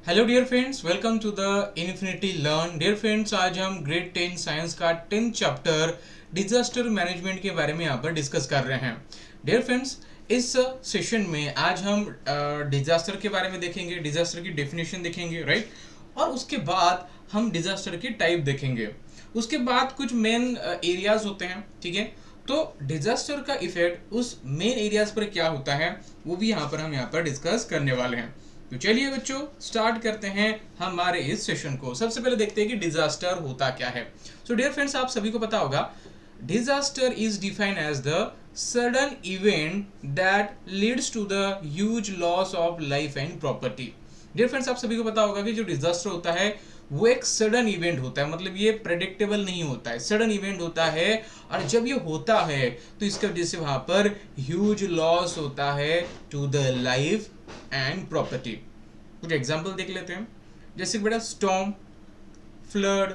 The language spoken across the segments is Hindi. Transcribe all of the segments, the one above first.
Hello dear friends, welcome to the Infinity Learn. Dear friends, आज हम ग्रेड 10 साइंस का 10th चैप्टर डिजास्टर मैनेजमेंट के बारे में यहाँ पर डिस्कस कर रहे हैं। डियर फ्रेंड्स, इस सेशन में आज हम डिजास्टर के बारे में देखेंगे, डिजास्टर की डेफिनेशन देखेंगे, राइट। और उसके बाद हम डिजास्टर की टाइप देखेंगे। उसके बाद कुछ मेन एरियाज होते हैं, ठीक है। तो डिजास्टर का इफेक्ट उस मेन एरियाज पर क्या होता है वो भी हम यहाँ पर डिस्कस करने वाले हैं। तो चलिए बच्चों, स्टार्ट करते हैं हमारे इस सेशन को। सबसे पहले देखते हैं कि डिजास्टर होता क्या है। सो डियर फ्रेंड्स, आप सभी को पता होगा disaster is defined as the sudden event that leads to the huge loss of life and property. Dear friends, आप सभी को पता होगा कि जो डिजास्टर होता है वो एक सडन इवेंट होता है, मतलब ये प्रेडिक्टेबल नहीं होता है, सडन इवेंट होता है। और जब ये होता है तो इसके वजह से वहां पर ह्यूज लॉस होता है to the life and property. कुछ एग्जाम्पल देख लेते हैं, जैसे बेटा स्टॉर्म, फ्लड,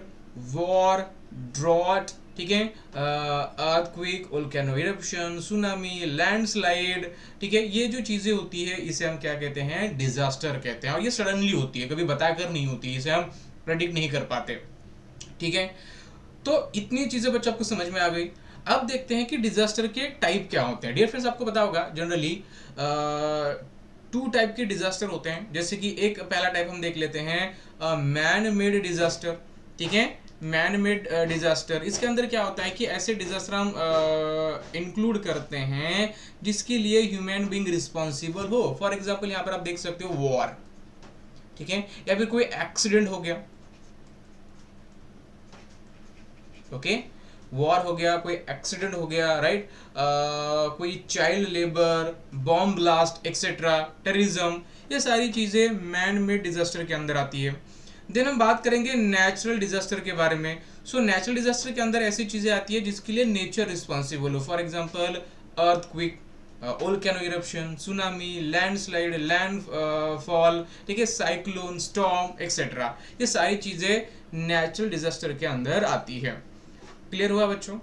वॉर, ड्रॉट, ठीक है, earthquake, volcano eruption, tsunami, landslide, ठीक है। ये जो चीजें होती है इसे हम क्या कहते हैं, डिजास्टर कहते हैं। और ये सडनली होती है, कभी बताकर नहीं होती, इसे हम प्रेडिक्ट नहीं कर पाते, ठीक है। तो इतनी चीजें बच्चों आपको समझ में आ गई। अब देखते हैं कि डिजास्टर के टाइप क्या होते हैं। डियर फ्रेंड्स, आपको पता होगा जनरली टू टाइप के डिजास्टर होते हैं। जैसे कि एक पहला टाइप हम देख लेते हैं मैन मेड डिजास्टर, ठीक है। मैन मेड डिजास्टर, इसके अंदर क्या होता है कि ऐसे डिजास्टर हम इंक्लूड करते हैं जिसके लिए ह्यूमन बीइंग रिस्पॉन्सिबल हो। फॉर एग्जाम्पल यहाँ पर आप देख सकते हो वॉर, ठीक है, या फिर कोई एक्सीडेंट हो गया, ओके, वॉर हो गया, कोई एक्सीडेंट हो गया, राइट, कोई child labour, bomb blast etcetera, terrorism, ये सारी चीजें मैन मेड डिजास्टर के अंदर आती है। देन हम बात करेंगे नेचुरल डिजास्टर के बारे में। सो नेचुरल डिजास्टर के अंदर ऐसी चीजें आती है जिसके लिए नेचर रिस्पॉन्सिबल हो। For example earthquake, volcano eruption, tsunami, landslide, land fall, ठीक है, साइक्लोन, स्टॉर्म एक्सेट्रा, ये सारी चीजें नेचुरल डिजास्टर के अंदर आती है। क्लियर हुआ बच्चों?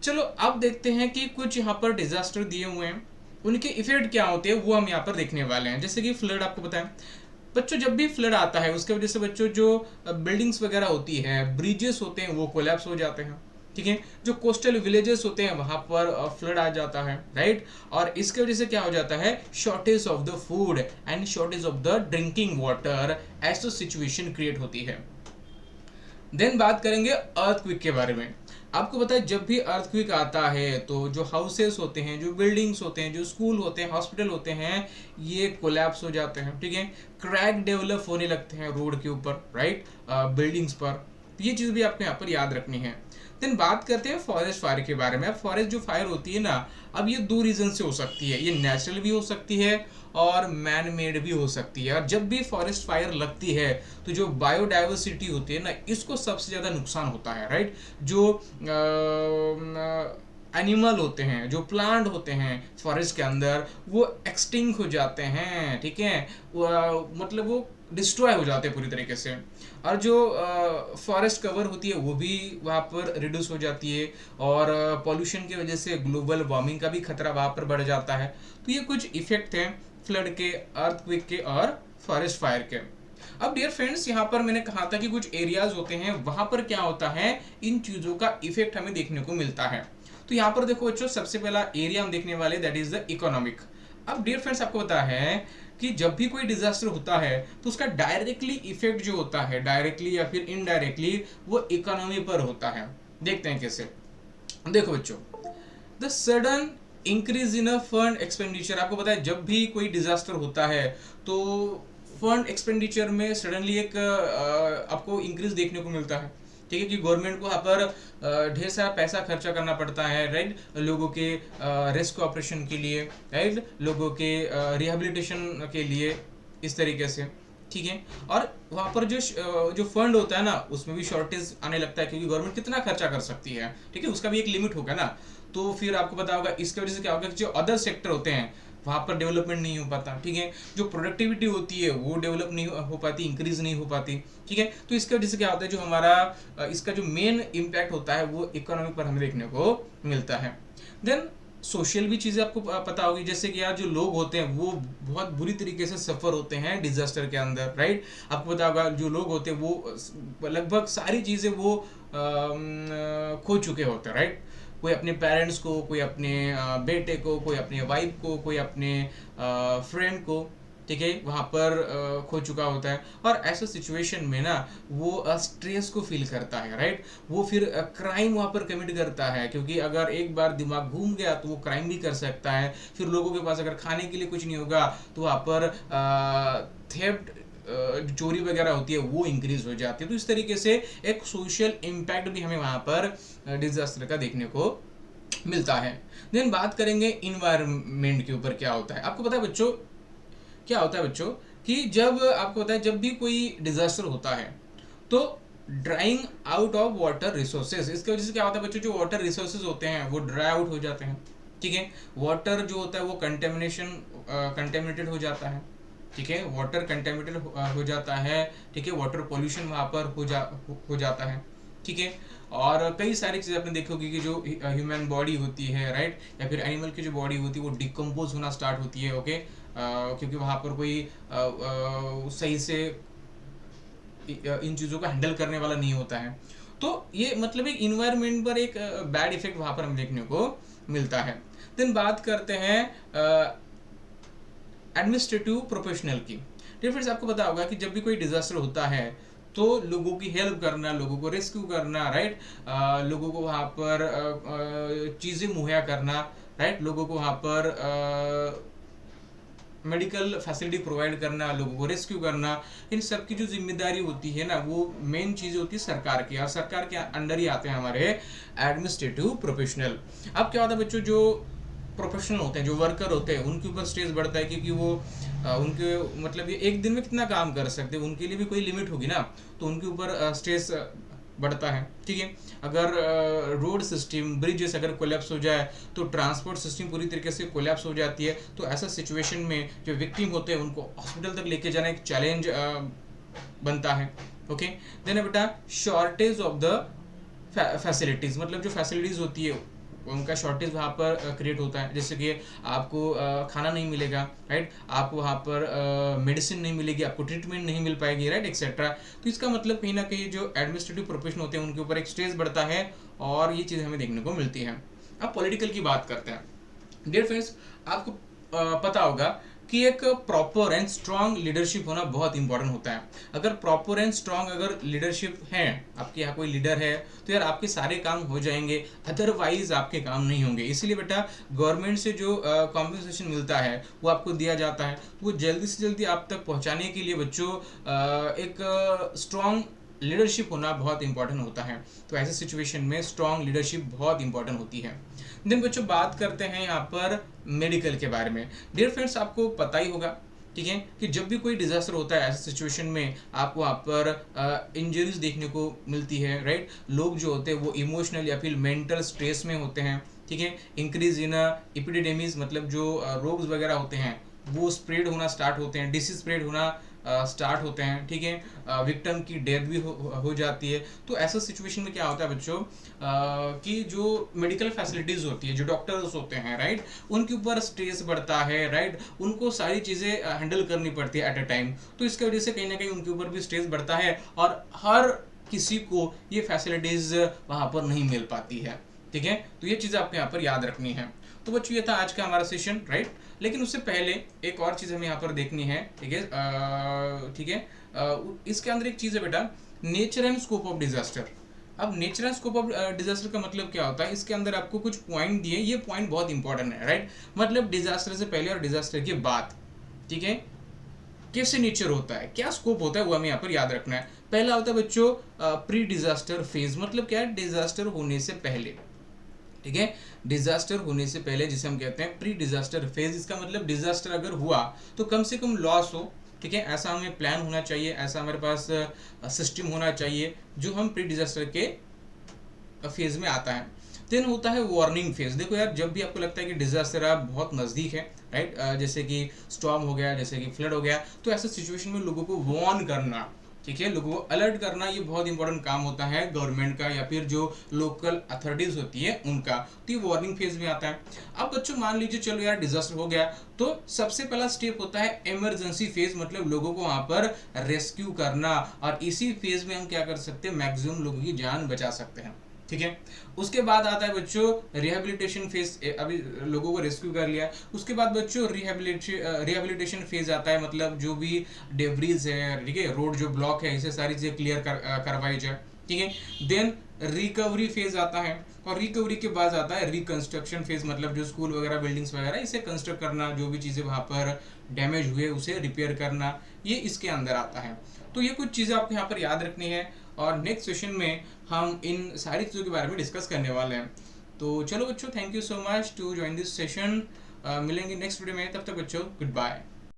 चलो अब देखते हैं कि कुछ यहाँ पर डिजास्टर दिए हुए हैं, उनके इफेक्ट क्या होते हैं वो हम यहाँ पर देखने वाले हैं। जैसे कि फ्लड, आपको पता है बच्चों, जब भी फ्लड आता है उसके वजह से बच्चों जो बिल्डिंग्स वगैरह होती है, ब्रिजेस होते हैं, वो कोलैप्स हो जाते हैं, ठीक है। जो कोस्टल विलेजेस होते हैं वहां पर फ्लड आ जाता है, राइट। और इसके वजह से क्या हो जाता है, shortage of the food and shortage of the drinking water, ऐसी सिचुएशन क्रिएट होती है। देन बात करेंगे अर्थक्वेक के बारे में। आपको पता है जब भी अर्थक्वेक आता है तो जो हाउसेस होते हैं, जो बिल्डिंग्स होते हैं, जो स्कूल होते हैं, हॉस्पिटल होते हैं, ये कोलैप्स हो जाते हैं, ठीक है। क्रैक डेवलप होने लगते हैं रोड के ऊपर, राइट, बिल्डिंग्स पर। ये चीज़ भी आपको यहाँ पर याद रखनी है। देन बात करते हैं फॉरेस्ट फायर के बारे में। अब फॉरेस्ट जो फायर होती है ना, अब ये दो रीजन से हो सकती है, ये नेचुरल भी हो सकती है और मैन मेड भी हो सकती है। और जब भी फॉरेस्ट फायर लगती है तो जो बायोडाइवर्सिटी होती है ना, इसको सबसे ज़्यादा नुकसान होता है, राइट। जो एनिमल होते हैं, जो प्लांट होते हैं फॉरेस्ट के अंदर, वो एक्सटिंक्ट हो जाते हैं, ठीक है, मतलब वो डिस्ट्रॉय हो जाते हैं पूरी तरीके से। और जो फॉरेस्ट कवर होती है वो भी वहाँ पर रिड्यूस हो जाती है, और पॉल्यूशन की वजह से ग्लोबल वार्मिंग का भी खतरा वहाँ पर बढ़ जाता है। तो ये कुछ इफेक्ट हैं फ्लड के, अर्थक्वेक के और फॉरेस्ट फायर के। अब डियर फ्रेंड्स, यहाँ पर मैंने कहा था कि कुछ एरियाज होते हैं वहां पर क्या होता है, इन चीजों का इफेक्ट हमें देखने को मिलता है। तो यहाँ पर देखो बच्चों, सबसे पहला एरिया हम देखने वाले दैट इज द इकोनॉमिक। अब डियर फ्रेंड्स, आपको पता है कि जब भी कोई डिजास्टर होता है तो उसका डायरेक्टली इफेक्ट जो होता है, डायरेक्टली या फिर इनडायरेक्टली, वो इकोनॉमी पर होता है। देखते हैं कैसे। देखो बच्चों, the sudden increase in a fund expenditure. आपको पता है जब भी कोई डिजास्टर होता है तो फंड एक्सपेंडिचर में सडनली एक आपको इंक्रीज देखने को मिलता है, ठीक है, कि गवर्नमेंट को यहाँ पर ढेर सारा पैसा खर्चा करना पड़ता है, राइट, लोगों के रेस्क्यू ऑपरेशन के लिए, राइट, लोगों के रिहेबिलिटेशन के लिए, इस तरीके से, ठीक है। और वहाँ पर जो फंड होता है ना, उसमें भी शॉर्टेज आने लगता है, क्योंकि गवर्नमेंट कितना खर्चा कर सकती है, ठीक है, उसका भी एक लिमिट होगा ना। तो फिर आपको पता होगा इसके वजह से क्या होगा कि जो अदर सेक्टर होते हैं वहाँ पर डेवलपमेंट नहीं हो पाता, ठीक है। जो प्रोडक्टिविटी होती है वो डेवलप नहीं हो पाती, इंक्रीज नहीं हो पाती, ठीक है। तो इसके वजह से क्या होता है, जो हमारा इसका जो मेन इम्पैक्ट होता है वो इकोनॉमी पर हमें देखने को मिलता है। देन सोशल भी चीज़ें आपको पता होगी, जैसे कि यार जो लोग होते हैं वो बहुत बुरी तरीके से सफ़र होते हैं डिजास्टर के अंदर, राइट। आपको पता होगा जो लोग होते हैं वो लगभग सारी चीज़ें वो खो चुके होते हैं, राइट। कोई अपने पेरेंट्स को, कोई अपने बेटे को, कोई अपने वाइफ को, कोई अपने फ्रेंड को, ठीक है, वहाँ पर खो चुका होता है। और ऐसा सिचुएशन में ना वो स्ट्रेस को फील करता है, राइट। वो फिर क्राइम वहाँ पर कमिट करता है, क्योंकि अगर एक बार दिमाग घूम गया तो वो क्राइम भी कर सकता है। फिर लोगों के पास अगर खाने के लिए कुछ नहीं होगा तो वहाँ पर थेफ्ट, जो चोरी वगैरह होती है वो इंक्रीज हो जाती है। तो इस तरीके से एक सोशल इम्पैक्ट भी हमें वहाँ पर डिजास्टर का देखने को मिलता है। देन बात करेंगे इन्वायरमेंट के ऊपर क्या होता है। आपको पता है बच्चों, क्या होता है बच्चों, कि जब आपको पता है जब भी कोई डिजास्टर होता है तो drawing out of water resources, इसकी वजह से क्या होता है बच्चों, जो वाटर रिसोर्सेज होते हैं वो ड्राई आउट हो जाते हैं, ठीक है। वाटर जो होता है वो कंटेमिनेटेड हो जाता है, ठीक है। वाटर कंटेमिनेटेड हो जाता है, ठीक है। वाटर पोल्यूशन वहाँ पर हो जाता है, ठीक है। और कई सारी चीज़ें आपने देखी होगी कि जो ह्यूमन बॉडी होती है, राइट, या फिर एनिमल की जो बॉडी होती है वो डिकम्पोज होना स्टार्ट होती है, ओके। क्योंकि वहाँ पर कोई सही से इन चीज़ों को हैंडल करने वाला नहीं होता है। तो ये मतलब एक इन्वायरमेंट पर एक बैड इफेक्ट वहाँ पर हमें देखने को मिलता है। देन बात करते हैं एडमिनिस्ट्रेटिव प्रोफेशनल की। डियर फ्रेंड्स, आपको पता होगा कि जब भी कोई डिजास्टर होता है तो लोगों की हेल्प करना, लोगों को रेस्क्यू करना, राइट, लोगों को वहाँ पर चीज़ें मुहैया करना, राइट, लोगों को वहाँ पर मेडिकल फैसिलिटी प्रोवाइड करना, लोगों को रेस्क्यू करना, इन सब की जो जिम्मेदारी होती है ना वो मेन चीज़ होती है सरकार की। और सरकार के अंडर ही आते हैं हमारे एडमिनिस्ट्रेटिव प्रोफेशनल। अब क्या होता है बच्चों, जो प्रोफेशनल होते हैं, जो वर्कर होते हैं, उनके ऊपर स्ट्रेस बढ़ता है, क्योंकि वो उनके मतलब ये एक दिन में कितना काम कर सकते हैं, उनके लिए भी कोई लिमिट होगी ना। तो उनके ऊपर स्ट्रेस बढ़ता है, ठीक है। अगर रोड सिस्टम, ब्रिजेस अगर कोलैप्स हो जाए तो ट्रांसपोर्ट सिस्टम पूरी तरीके से कोलैप्स हो जाती है। तो ऐसा सिचुएशन में जो विक्टिम होते हैं उनको हॉस्पिटल तक लेके जाना एक चैलेंज बनता है, ओके। देन बेटा शॉर्टेज ऑफ द फैसिलिटीज़, मतलब जो फैसिलिटीज़ होती है उनका शॉर्टेज वहाँ पर क्रिएट होता है। जैसे कि आपको खाना नहीं मिलेगा, राइट, आपको वहाँ पर मेडिसिन नहीं मिलेगी, आपको ट्रीटमेंट नहीं मिल पाएगी, राइट, एक्सेट्रा। तो इसका मतलब कहीं ना कहीं जो एडमिनिस्ट्रेटिव प्रोफेशन होते हैं उनके ऊपर एक स्ट्रेस बढ़ता है और ये चीज़ हमें देखने को मिलती है। अब पॉलिटिकल की बात करते हैं। डियर फ्रेंड्स, आपको पता होगा कि एक प्रॉपर एंड स्ट्रांग लीडरशिप होना बहुत इंपॉर्टेंट होता है। अगर प्रॉपर एंड स्ट्रांग अगर लीडरशिप है, आपके यहाँ कोई लीडर है, तो यार आपके सारे काम हो जाएंगे, अदरवाइज आपके काम नहीं होंगे। इसलिए बेटा गवर्नमेंट से जो कॉम्पनसेशन मिलता है वो आपको दिया जाता है, वो जल्दी से जल्दी आप तक पहुँचाने के लिए बच्चों एक स्ट्रांग लीडरशिप होना बहुत इंपॉर्टेंट होता है। तो ऐसे सिचुएशन में स्ट्रांग लीडरशिप बहुत इंपॉर्टेंट होती है। देन बच्चों बात करते हैं यहाँ पर मेडिकल के बारे में। डियर फ्रेंड्स, आपको पता ही होगा, ठीक है, कि जब भी कोई डिजास्टर होता है ऐसे सिचुएशन में आपको वहाँ पर इंजरीज देखने को मिलती है, राइट। लोग जो होते हैं वो इमोशनल या फिर मेंटल स्ट्रेस में होते हैं, ठीक है। इंक्रीज इन एपिडेमिक्स, मतलब जो रोग वगैरह होते हैं वो स्प्रेड होना स्टार्ट होते हैं, डिसीज स्प्रेड होना स्टार्ट होते हैं, ठीक है। विक्टिम की डेथ भी हो जाती है। तो ऐसा सिचुएशन में क्या होता है बच्चों, कि जो मेडिकल फैसिलिटीज़ होती है, जो डॉक्टर्स होते हैं, राइट, उनके ऊपर स्ट्रेस बढ़ता है, राइट, उनको सारी चीज़ें हैंडल करनी पड़ती है एट अ टाइम। तो इसकी वजह से कहीं ना कहीं उनके ऊपर भी स्ट्रेस बढ़ता है और हर किसी को ये फैसिलिटीज़ वहाँ पर नहीं मिल पाती है, ठीक है। तो ये चीज़ आपको यहाँ पर याद रखनी है। तो बच्चों ये था आज का हमारा सेशन, राइट। लेकिन उससे पहले एक और चीज़ हमें यहाँ पर देखनी है, ठीक है, ठीक है। इसके अंदर एक चीज़ है बेटा, nature and scope of disaster. अब nature and scope of disaster का मतलब क्या होता है, इसके अंदर आपको कुछ पॉइंट दिए, ये पॉइंट बहुत इंपॉर्टेंट है, राइट। मतलब डिजास्टर से पहले और डिजास्टर के बाद, ठीक है, कैसे नेचर होता है, क्या स्कोप होता है, वो हमें यहाँ पर याद रखना है। पहला होता है बच्चों प्री डिजास्टर फेज, मतलब क्या है, डिजास्टर होने से पहले, ठीक है। डिजास्टर होने से पहले जिसे हम कहते हैं प्री डिजास्टर फेज। इसका मतलब डिजास्टर अगर हुआ तो कम से कम लॉस हो, ठीक है, ऐसा हमें प्लान होना चाहिए, ऐसा हमारे पास सिस्टम होना चाहिए जो हम प्री डिजास्टर के फेज में आता है। देन होता है वार्निंग फेज। देखो यार, जब भी आपको लगता है कि डिजास्टर आप बहुत नज़दीक है, राइट, जैसे कि स्टॉर्म हो गया, जैसे कि फ्लड हो गया, तो ऐसे सिचुएशन में लोगों को वार्न करना, ठीक है। लोगों को अलर्ट करना ये बहुत इंपॉर्टेंट काम होता है गवर्नमेंट का या फिर जो लोकल अथॉरिटीज होती है उनका, तो ये वार्निंग फेज में आता है। अब बच्चों मान लीजिए चलो यार डिजास्टर हो गया, तो सबसे पहला स्टेप होता है इमरजेंसी फेज, मतलब लोगों को वहां पर रेस्क्यू करना, और इसी फेज में हम क्या कर सकते हैं, मैक्सिमम लोगों की जान बचा सकते हैं। ठीक है। उसके बाद आता है बच्चों रिहेबिलिटेशन फेज। अभी लोगों को रेस्क्यू कर लिया, उसके बाद बच्चों रिहेबिलिटेशन फेज आता है, मतलब जो भी डेब्रीज है, ठीक है, रोड जो ब्लॉक है, इसे सारी चीजें क्लियर करवाई जाए। ठीक है। देन रिकवरी फेज आता है, और रिकवरी के बाद आता है रिकंस्ट्रक्शन फेज, मतलब जो स्कूल वगैरह बिल्डिंग्स वगैरह इसे कंस्ट्रक्ट करना, जो भी चीज़ें वहाँ पर डैमेज हुए उसे रिपेयर करना, ये इसके अंदर आता है। तो ये कुछ चीज़ें आपको यहाँ पर याद रखनी है, और नेक्स्ट सेशन में हम इन सारी चीज़ों के बारे में डिस्कस करने वाले हैं। तो चलो बच्चों, thank you so much to join this session. मिलेंगे नेक्स्ट वीडियो में, तब तक बच्चों गुड बाय।